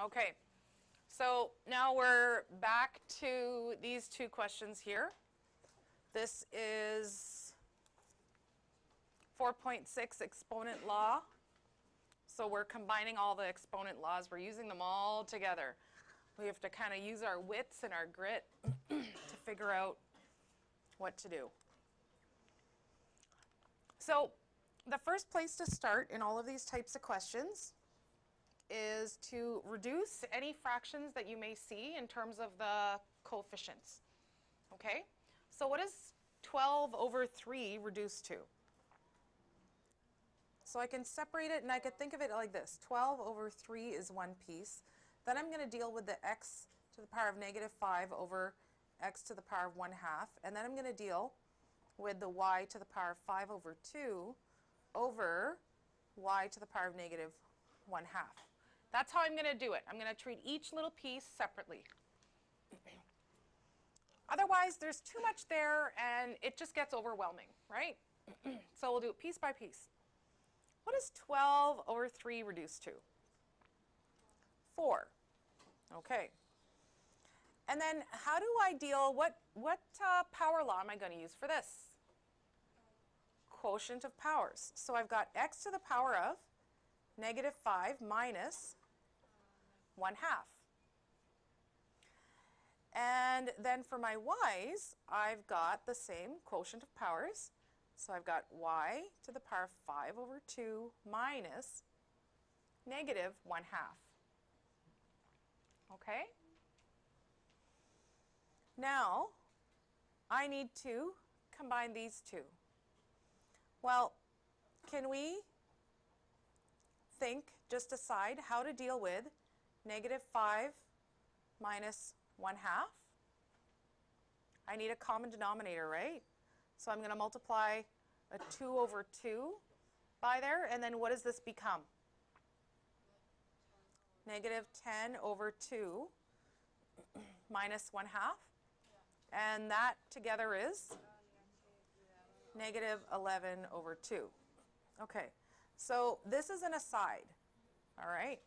Okay, so now we're back to these two questions here. This is 4.6 Exponent Law. So we're combining all the exponent laws. We're using them all together. We have to kind of use our wits and our grit to figure out what to do. So the first place to start in all of these types of questions is to reduce any fractions that you may see in terms of the coefficients. Okay? So what is 12 over 3 reduced to? So I can separate it and I could think of it like this. 12 over 3 is one piece. Then I'm going to deal with the x to the power of negative 5 over x to the power of 1/2. And then I'm going to deal with the y to the power of 5 over 2 over y to the power of negative 1/2. That's how I'm going to do it. I'm going to treat each little piece separately. Otherwise, there's too much there and it just gets overwhelming, right? So we'll do it piece by piece. What is 12 over 3 reduced to? 4. Okay. And then how do I deal, what power law am I going to use for this? Quotient of powers. So I've got x to the power of negative 5 minus 1/2. And then for my y's, I've got the same quotient of powers. So I've got y to the power of 5 over 2 minus negative 1/2. Okay? Now, I need to combine these two. Well, can we just decide how to deal with negative 5 minus 1/2? I need a common denominator, right? So I'm going to multiply a 2 over 2 by there, and then what does this become? Negative 10 over 2 minus 1/2. And that together is negative 11 over 2. Okay, so this is an aside, all right?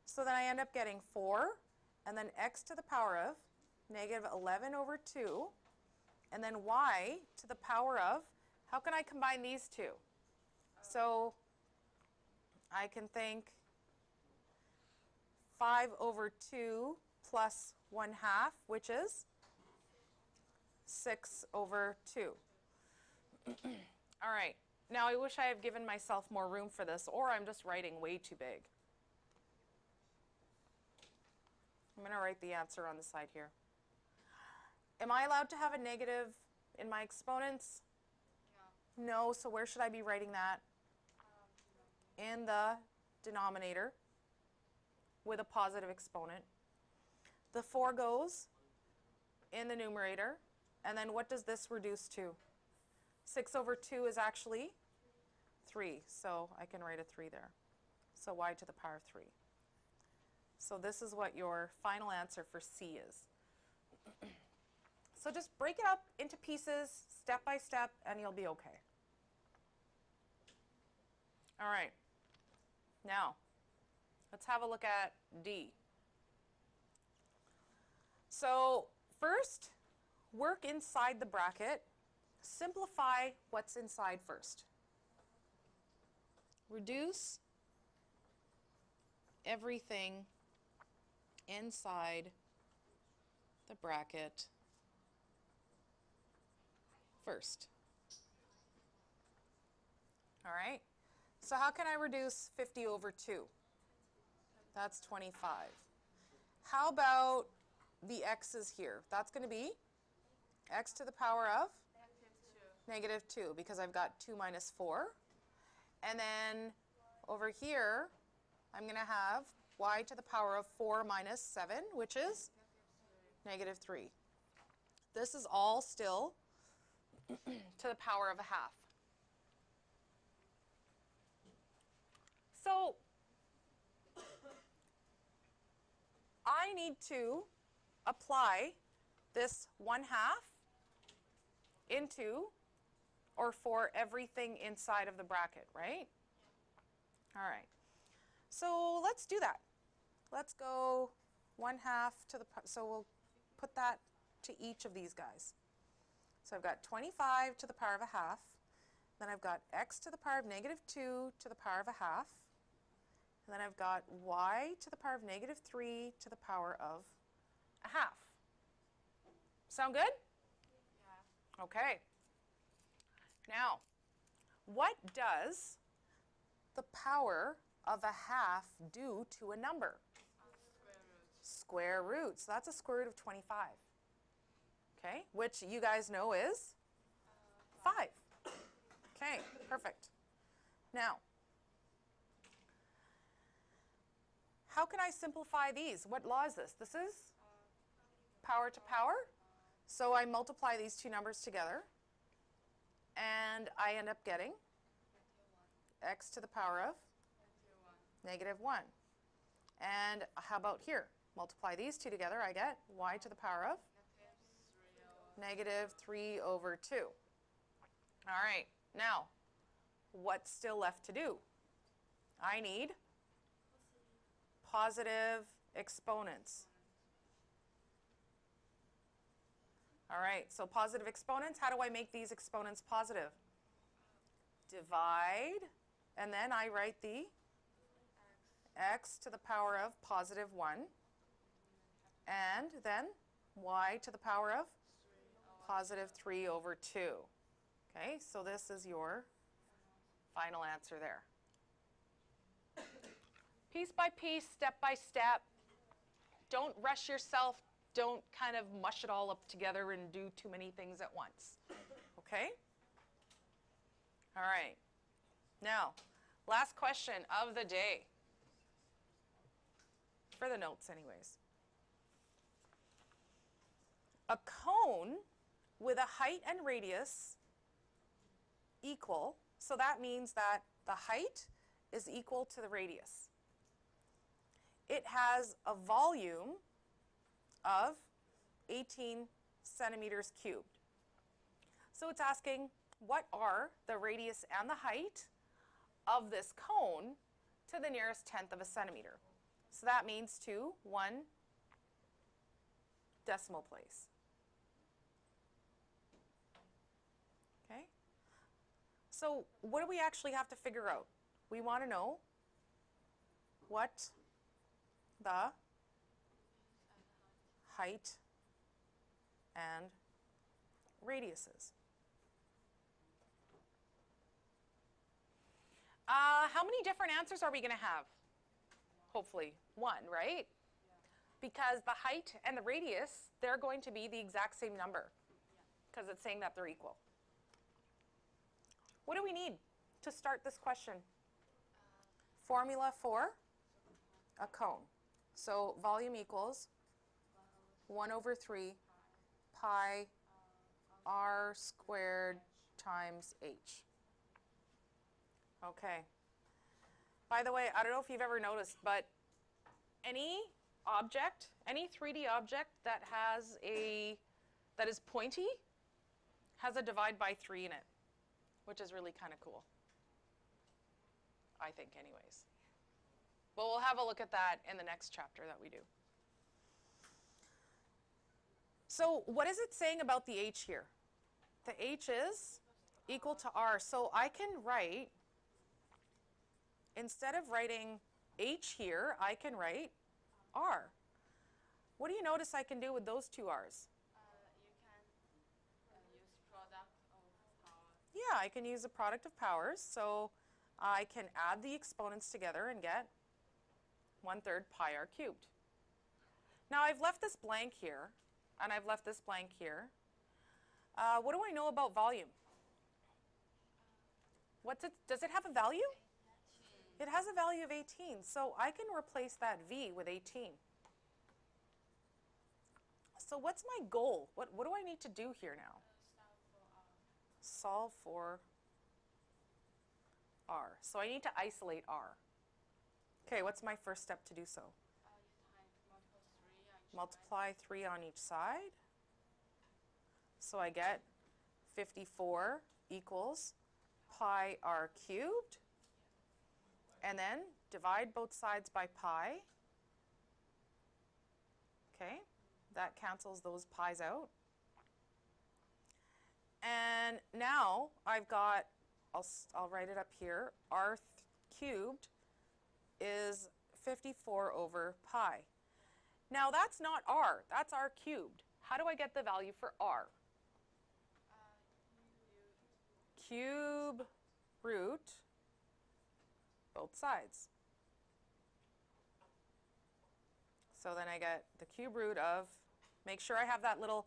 So then I end up getting 4, and then x to the power of negative 11 over 2, and then y to the power of, how can I combine these two? So I can think 5 over 2 plus 1/2, which is 6 over 2. All right, now I wish I had given myself more room for this, or I'm just writing way too big. I'm going to write the answer on the side here. Am I allowed to have a negative in my exponents? No. No, so where should I be writing that? In the denominator with a positive exponent. The 4 goes in the numerator, and then what does this reduce to? 6 over 2 is actually 3, so I can write a 3 there. So y to the power of 3. So this is what your final answer for C is. So just break it up into pieces, step by step, and you'll be okay. All right. Now, let's have a look at D. So first, work inside the bracket. Simplify what's inside first. Reduce everything inside the bracket first. All right. So how can I reduce 50 over 2? That's 25. How about the x's here? That's going to be x to the power of? Negative 2, because I've got 2 minus 4. And then over here, I'm going to have y to the power of 4 minus 7, which is negative 3. This is all still to the power of 1/2. So I need to apply this 1/2 into, or for everything inside of the bracket, right? All right. So let's do that. let's go 1/2 to the, so we'll put that to each of these guys. So I've got 25 to the power of 1/2. Then I've got x to the power of -2 to the power of 1/2. And then I've got y to the power of -3 to the power of 1/2. Sound good? Yeah. Okay. Now, what does the power of 1/2 do to a number? Square root. So that's a square root of 25. Okay, which you guys know is 5. Okay, perfect. Now, how can I simplify these? What law is this? This is power to power. So I multiply these two numbers together, and I end up getting x to the power of -1. And how about here? Multiply these two together, I get y to the power of -3/2. All right, now, what's still left to do? I need positive exponents. All right, so positive exponents, how do I make these exponents positive? Divide, and then I write the x to the power of +1, and then y to the power of +3/2. Okay, so this is your final answer there. Piece by piece, step by step. Don't rush yourself. Don't kind of mush it all up together and do too many things at once. Okay? All right. Now, last question of the day. For the notes, anyways. A cone with a height and radius equal, so that means that the height is equal to the radius. It has a volume of 18 centimeters cubed. So it's asking, what are the radius and the height of this cone to the nearest tenth of a centimeter? So that means to 1 decimal place. Okay? So what do we actually have to figure out? We want to know what the height and radius is. How many different answers are we going to have? Hopefully 1, right? Because the height and the radius, they're going to be the exact same number because it's saying that they're equal. What do we need to start this question? Formula for a cone. So volume equals 1/3 pi r squared times h. Okay. By the way, I don't know if you've ever noticed, but any object, any 3D object that is pointy has a divide by 3 in it, which is really kind of cool. I think anyways. But we'll have a look at that in the next chapter that we do. So what is it saying about the h here? The h is equal to r. So I can write, instead of writing h here, I can write r. What do you notice I can do with those two r's? You can use product of powers. Yeah, I can use a product of powers. So I can add the exponents together and get 1/3 pi r cubed. Now I've left this blank here, and I've left this blank here. What do I know about volume? Does it have a value? 18. It has a value of 18, so I can replace that v with 18. So what's my goal? What do I need to do here now? Solve for r. So I need to isolate r. Okay, what's my first step to do so? Multiply 3 on each side. So I get 54 equals pi r cubed. And then divide both sides by pi. that cancels those pi's out. And now I've got, I'll write it up here, r cubed is 54 over pi. Now that's not r, that's r cubed. How do I get the value for r? Cube root both sides. So then I get the cube root of, make sure you have that little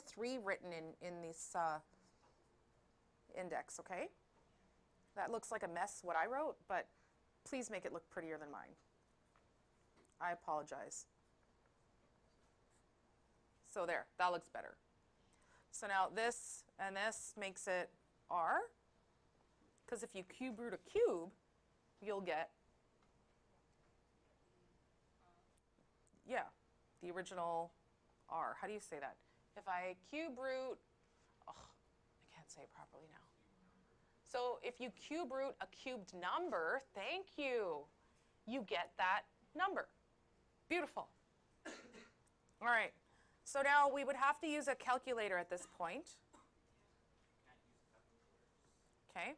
3 written in this index, okay? That looks like a mess what I wrote, but please make it look prettier than mine. I apologize. So there, that looks better. So now this and this makes it r, because if you cube root a cube, you'll get, yeah, the original r. How do you say that? If I cube root, oh, I can't say it properly now. So if you cube root a cubed number, thank you, you get that number. Beautiful. All right, so now we would have to use a calculator at this point. Okay.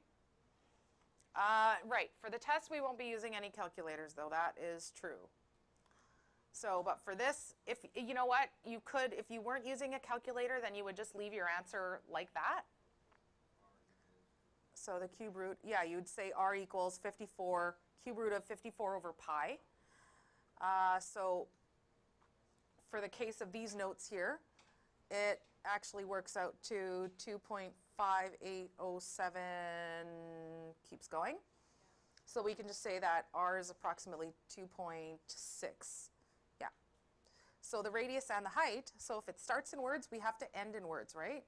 Right, for the test we won't be using any calculators though, that is true. So, but for this, if you know what, you could, if you weren't using a calculator, then you would just leave your answer like that. So the cube root, yeah, you'd say r equals 54, cube root of 54 over pi. So for the case of these notes here, it actually works out to 2.5807, keeps going. So we can just say that r is approximately 2.6. Yeah. So the radius and the height, so if it starts in words, we have to end in words, right?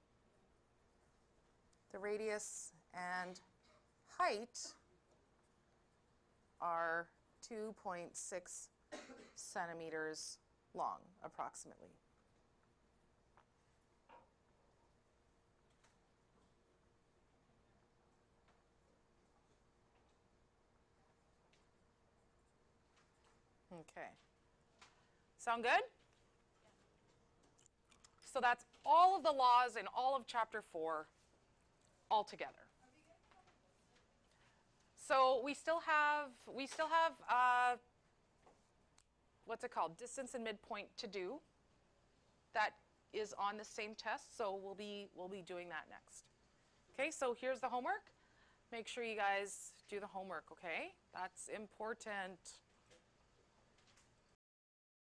The radius and height are 2.6 centimeters long, approximately. Okay. Sound good? So that's all of the laws in all of Chapter 4 all together. So we still have what's it called? Distance and midpoint to do. That is on the same test, so we'll be doing that next. Okay, so here's the homework. Make sure you guys do the homework, okay? That's important.